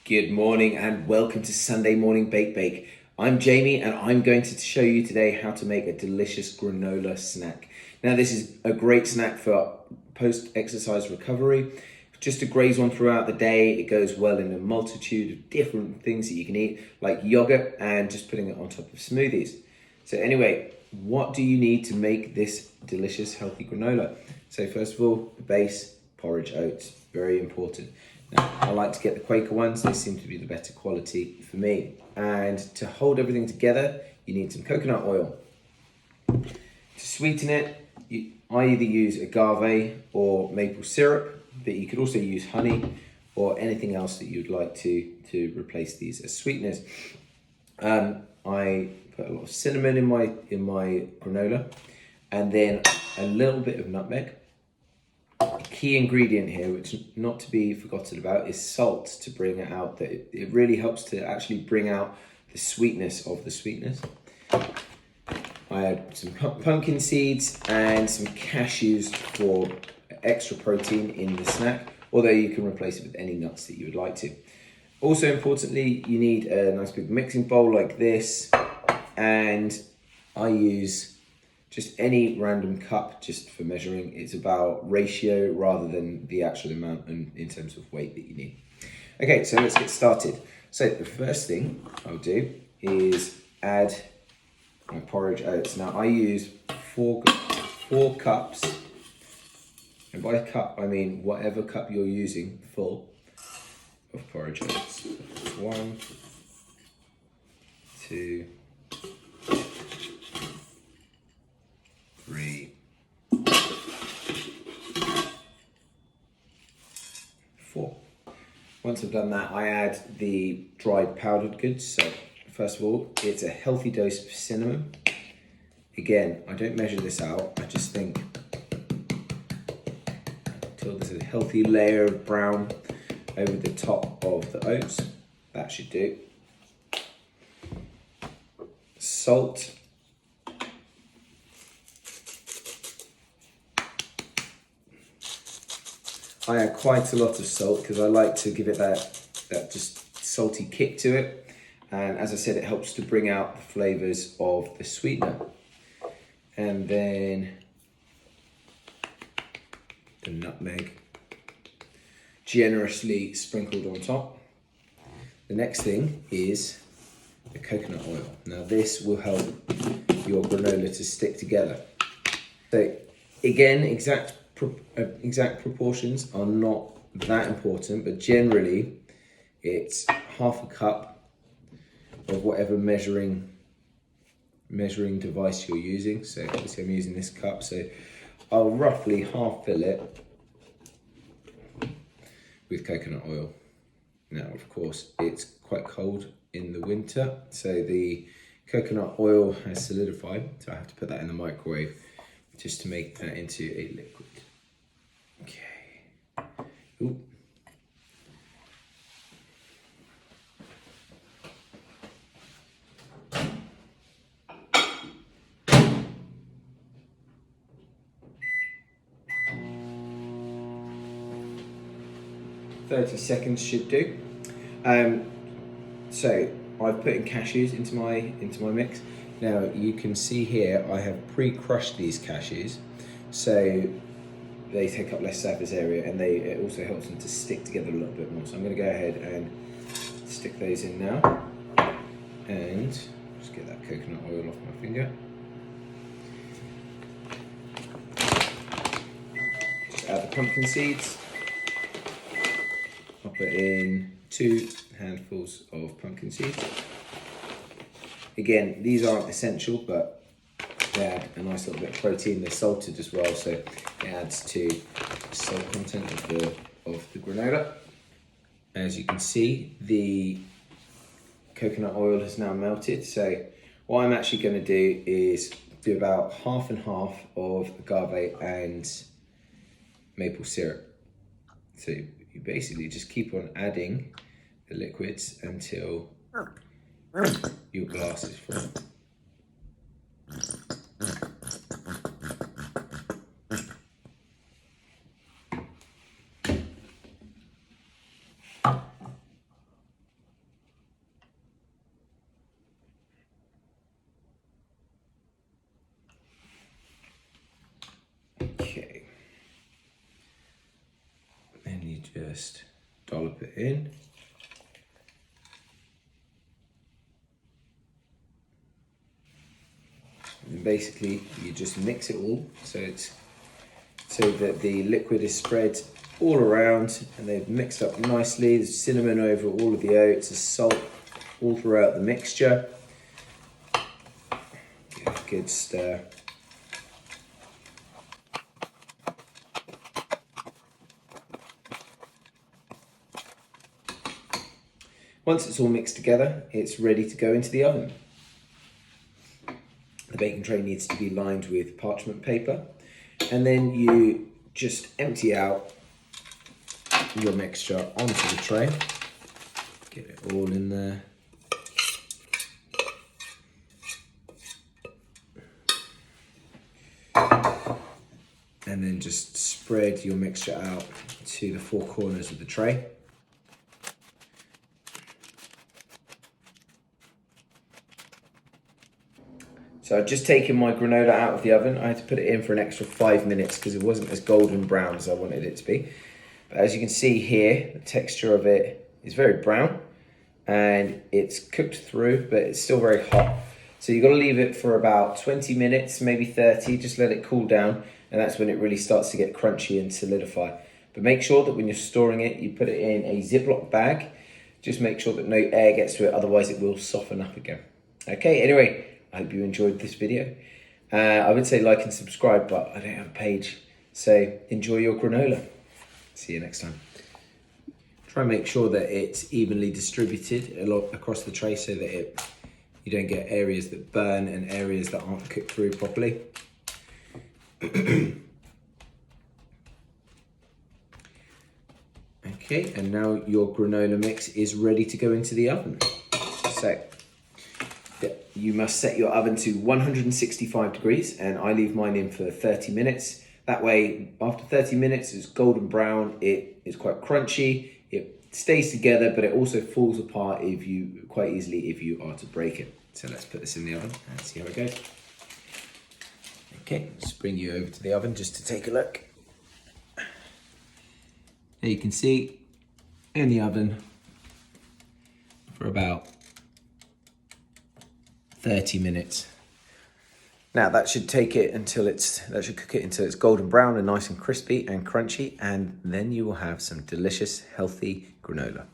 Good morning and welcome to Sunday Morning Bake. I'm Jamie and I'm going to show you today how to make a delicious granola snack. Now this is a great snack for post-exercise recovery. Just to graze on throughout the day. It goes well in a multitude of different things that you can eat, like yogurt and just putting it on top of smoothies. So anyway, what do you need to make this delicious healthy granola? So first of all, the base, porridge oats, very important. Now, I like to get the Quaker ones. They seem to be the better quality for me. And to hold everything together, you need some coconut oil. To sweeten it, I either use agave or maple syrup, but you could also use honey or anything else that you'd like to replace these as sweeteners. I put a lot of cinnamon in my granola, and then a little bit of nutmeg. Key ingredient here, which not to be forgotten about, is salt to bring it out. That it really helps to actually bring out the sweetness of the sweetness. I add some pumpkin seeds and some cashews for extra protein in the snack, although you can replace it with any nuts that you would like to. Also importantly, you need a nice big mixing bowl like this, and I use just any random cup just for measuring. It's about ratio rather than the actual amount in terms of weight that you need. Okay, so let's get started. So the first thing I'll do is add my porridge oats. Now I use four cups, and by cup I mean whatever cup you're using, full of porridge oats. 1, 2, 3, 4. Once I've done that, I add the dried powdered goods. So first of all, it's a healthy dose of cinnamon. Again, I don't measure this out. I just think until there's a healthy layer of brown over the top of the oats, that should do. Salt. I add quite a lot of salt because I like to give it that just salty kick to it. And as I said, it helps to bring out the flavors of the sweetener. And then the nutmeg, generously sprinkled on top. The next thing is the coconut oil. Now this will help your granola to stick together. So again, exact proportions are not that important, but generally it's half a cup of whatever measuring device you're using. So obviously I'm using this cup, so I'll roughly half fill it with coconut oil. Now of course it's quite cold in the winter, so the coconut oil has solidified, so I have to put that in the microwave just to make that into a liquid. Okay. Ooh. $30 should do. So I've put in cashews into my mix. Now you can see here I have pre-crushed these cashews, so they take up less surface area, and it also helps them to stick together a little bit more. So I'm going to go ahead and stick those in now, and just get that coconut oil off my finger. Just add the pumpkin seeds. I'll put in 2 handfuls of pumpkin seeds. Again, these aren't essential, but they add a nice little bit of protein. They're salted as well, so it adds to the salt content of the granola. As you can see, the coconut oil has now melted. So what I'm actually going to do is do about half and half of agave and maple syrup. So you basically just keep on adding the liquids until your glass is full. just dollop it in. And basically you just mix it all so that the liquid is spread all around and they've mixed up nicely. There's cinnamon over all of the oats, there's salt all throughout the mixture. Give it a good stir. Once it's all mixed together, it's ready to go into the oven. The baking tray needs to be lined with parchment paper, and then you just empty out your mixture onto the tray. Get it all in there. And then just spread your mixture out to the four corners of the tray. So I've just taken my granola out of the oven. I had to put it in for an extra 5 minutes because it wasn't as golden brown as I wanted it to be. But as you can see here, the texture of it is very brown and it's cooked through, but it's still very hot. So you've got to leave it for about 20 minutes, maybe 30, just let it cool down. And that's when it really starts to get crunchy and solidify. But make sure that when you're storing it, you put it in a Ziploc bag. Just make sure that no air gets to it, otherwise it will soften up again. Okay, anyway, I hope you enjoyed this video. I would say like and subscribe, but I don't have a page. So enjoy your granola. See you next time. Try and make sure that it's evenly distributed across the tray so that you don't get areas that burn and areas that aren't cooked through properly. Okay, and now your granola mix is ready to go into the oven. So you must set your oven to 165 degrees and I leave mine in for 30 minutes. That way, after 30 minutes, it's golden brown, it is quite crunchy, it stays together, but it also falls apart quite easily if you are to break it. So let's put this in the oven and see how it goes. Okay, just bring you over to the oven just to take a look. There you can see in the oven for about 30 minutes. Now that should cook it until it's golden brown and nice and crispy and crunchy, and then you will have some delicious, healthy granola.